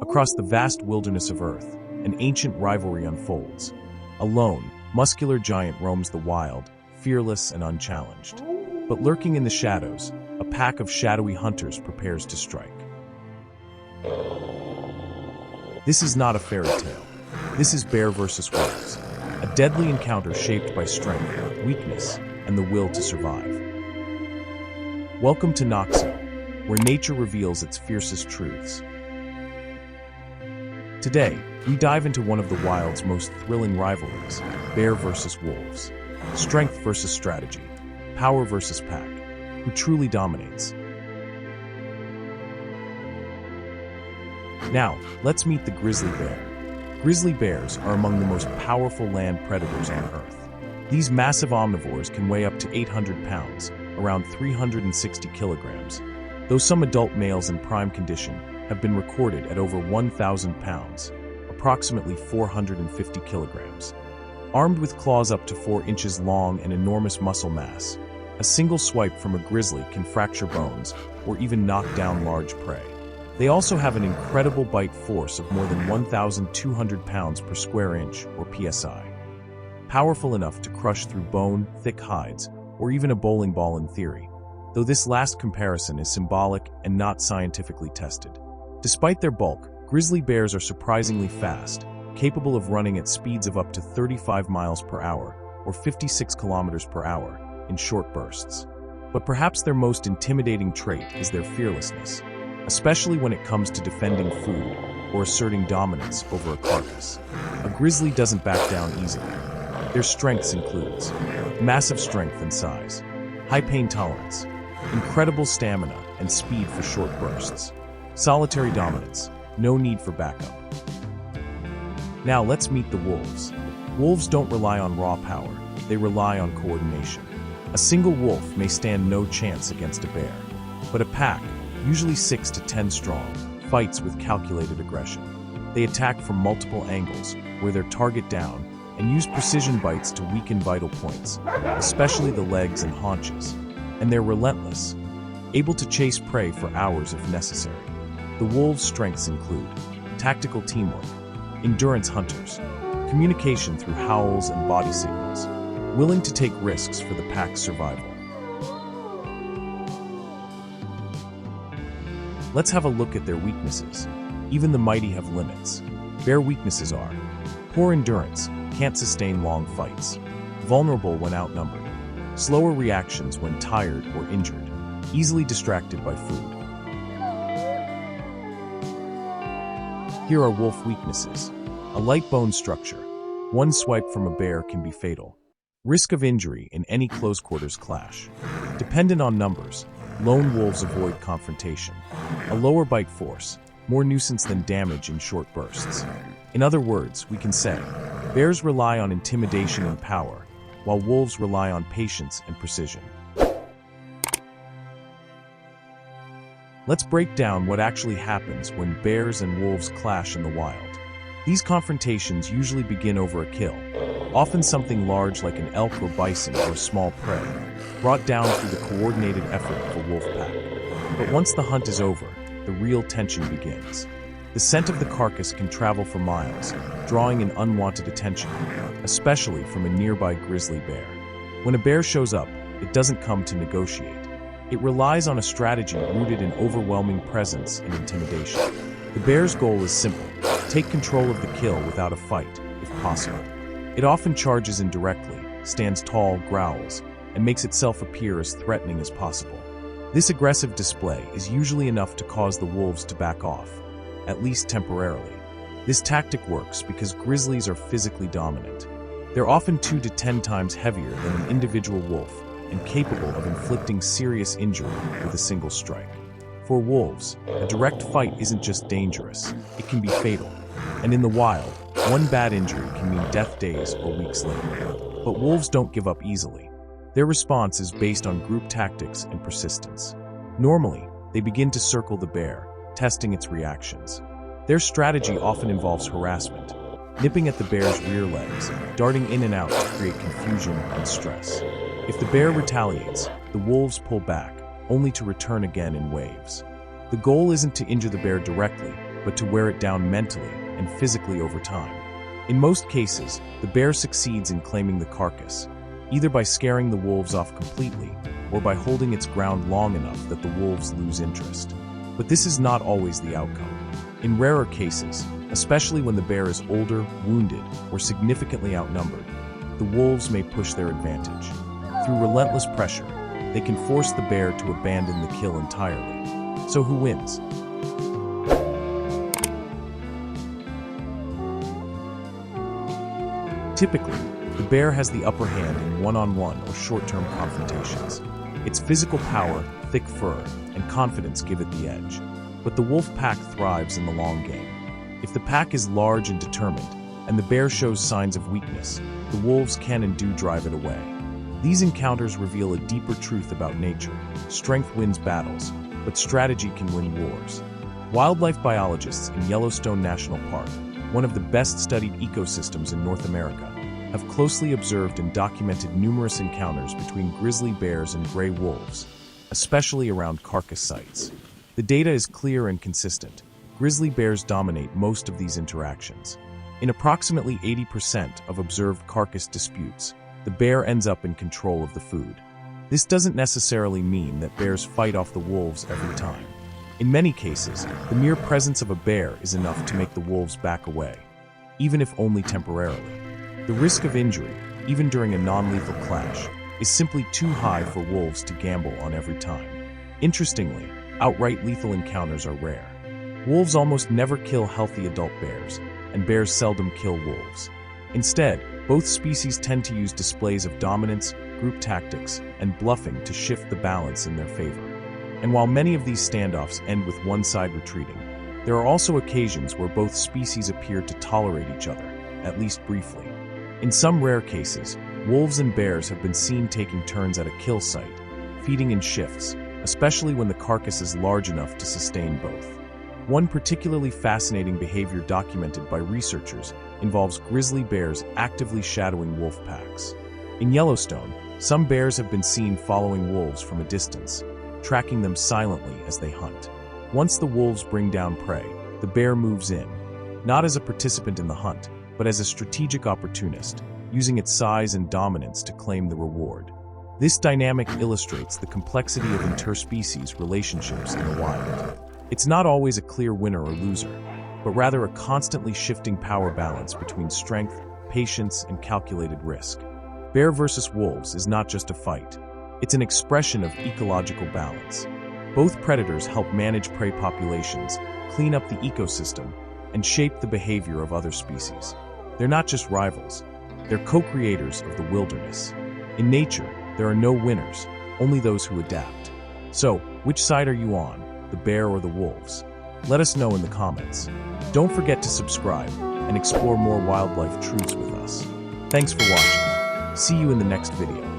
Across the vast wilderness of Earth, an ancient rivalry unfolds. A lone, muscular giant roams the wild, fearless and unchallenged. But lurking in the shadows, a pack of shadowy hunters prepares to strike. This is not a fairy tale. This is bear versus wolves, a deadly encounter shaped by strength, weakness, and the will to survive. Welcome to NAAKSO, where nature reveals its fiercest truths. Today, we dive into one of the wild's most thrilling rivalries, bear versus wolves. Strength versus strategy, power versus pack. Who truly dominates? Now, let's meet the grizzly bear. Grizzly bears are among the most powerful land predators on Earth. These massive omnivores can weigh up to 800 pounds, around 360 kilograms, though some adult males in prime condition have been recorded at over 1,000 pounds, approximately 450 kilograms. Armed with claws up to 4 inches long and enormous muscle mass, a single swipe from a grizzly can fracture bones or even knock down large prey. They also have an incredible bite force of more than 1,200 pounds per square inch, or PSI. Powerful enough to crush through bone, thick hides, or even a bowling ball in theory, though this last comparison is symbolic and not scientifically tested. Despite their bulk, grizzly bears are surprisingly fast, capable of running at speeds of up to 35 miles per hour, or 56 kilometers per hour, in short bursts. But perhaps their most intimidating trait is their fearlessness, especially when it comes to defending food or asserting dominance over a carcass. A grizzly doesn't back down easily. Their strengths includes massive strength and size, high pain tolerance, incredible stamina and speed for short bursts, solitary dominance, no need for backup. Now let's meet the wolves. Wolves don't rely on raw power, they rely on coordination. A single wolf may stand no chance against a bear, but a pack, usually 6 to 10 strong, fights with calculated aggression. They attack from multiple angles, wear their target down, and use precision bites to weaken vital points, especially the legs and haunches. And they're relentless, able to chase prey for hours if necessary. The wolves' strengths include tactical teamwork, endurance hunters, communication through howls and body signals, willing to take risks for the pack's survival. Let's have a look at their weaknesses. Even the mighty have limits. Bear weaknesses are poor endurance, can't sustain long fights, vulnerable when outnumbered, slower reactions when tired or injured, easily distracted by food. Here are wolf weaknesses. A light bone structure. One swipe from a bear can be fatal. Risk of injury in any close quarters clash. Dependent on numbers, lone wolves avoid confrontation. A lower bite force, more nuisance than damage in short bursts. In other words, we can say, bears rely on intimidation and power, while wolves rely on patience and precision. Let's break down what actually happens when bears and wolves clash in the wild. These confrontations usually begin over a kill, often something large like an elk or bison or a small prey, brought down through the coordinated effort of a wolf pack. But once the hunt is over, the real tension begins. The scent of the carcass can travel for miles, drawing in unwanted attention, especially from a nearby grizzly bear. When a bear shows up, it doesn't come to negotiate. It relies on a strategy rooted in overwhelming presence and intimidation. The bear's goal is simple: take control of the kill without a fight, if possible. It often charges indirectly, stands tall, growls, and makes itself appear as threatening as possible. This aggressive display is usually enough to cause the wolves to back off, at least temporarily. This tactic works because grizzlies are physically dominant. They're often 2 to 10 times heavier than an individual wolf and capable of inflicting serious injury with a single strike. For wolves, a direct fight isn't just dangerous, it can be fatal. And in the wild, one bad injury can mean death days or weeks later. But wolves don't give up easily. Their response is based on group tactics and persistence. Normally, they begin to circle the bear, testing its reactions. Their strategy often involves harassment, nipping at the bear's rear legs, darting in and out to create confusion and stress. If the bear retaliates, the wolves pull back, only to return again in waves. The goal isn't to injure the bear directly, but to wear it down mentally and physically over time. In most cases, the bear succeeds in claiming the carcass, either by scaring the wolves off completely or by holding its ground long enough that the wolves lose interest. But this is not always the outcome. In rarer cases, especially when the bear is older, wounded, or significantly outnumbered, the wolves may push their advantage. Through relentless pressure, they can force the bear to abandon the kill entirely. So who wins? Typically, the bear has the upper hand in one-on-one or short-term confrontations. Its physical power, thick fur, and confidence give it the edge. But the wolf pack thrives in the long game. If the pack is large and determined, and the bear shows signs of weakness, the wolves can and do drive it away. These encounters reveal a deeper truth about nature. Strength wins battles, but strategy can win wars. Wildlife biologists in Yellowstone National Park, one of the best-studied ecosystems in North America, have closely observed and documented numerous encounters between grizzly bears and gray wolves, especially around carcass sites. The data is clear and consistent. Grizzly bears dominate most of these interactions. In approximately 80% of observed carcass disputes, the bear ends up in control of the food. This doesn't necessarily mean that bears fight off the wolves every time. In many cases, the mere presence of a bear is enough to make the wolves back away, even if only temporarily. The risk of injury, even during a non-lethal clash, is simply too high for wolves to gamble on every time. Interestingly, outright lethal encounters are rare. Wolves almost never kill healthy adult bears, and bears seldom kill wolves. Instead, both species tend to use displays of dominance, group tactics, and bluffing to shift the balance in their favor. And while many of these standoffs end with one side retreating, there are also occasions where both species appear to tolerate each other, at least briefly. In some rare cases, wolves and bears have been seen taking turns at a kill site, feeding in shifts, especially when the carcass is large enough to sustain both. One particularly fascinating behavior documented by researchers involves grizzly bears actively shadowing wolf packs. In Yellowstone, some bears have been seen following wolves from a distance, tracking them silently as they hunt. Once the wolves bring down prey, the bear moves in, not as a participant in the hunt, but as a strategic opportunist, using its size and dominance to claim the reward. This dynamic illustrates the complexity of interspecies relationships in the wild. It's not always a clear winner or loser, but rather a constantly shifting power balance between strength, patience, and calculated risk. Bear versus wolves is not just a fight. It's an expression of ecological balance. Both predators help manage prey populations, clean up the ecosystem, and shape the behavior of other species. They're not just rivals, they're co-creators of the wilderness. In nature, there are no winners, only those who adapt. So, which side are you on, the bear or the wolves? Let us know in the comments. Don't forget to subscribe and explore more wildlife truths with us. Thanks for watching. See you in the next video.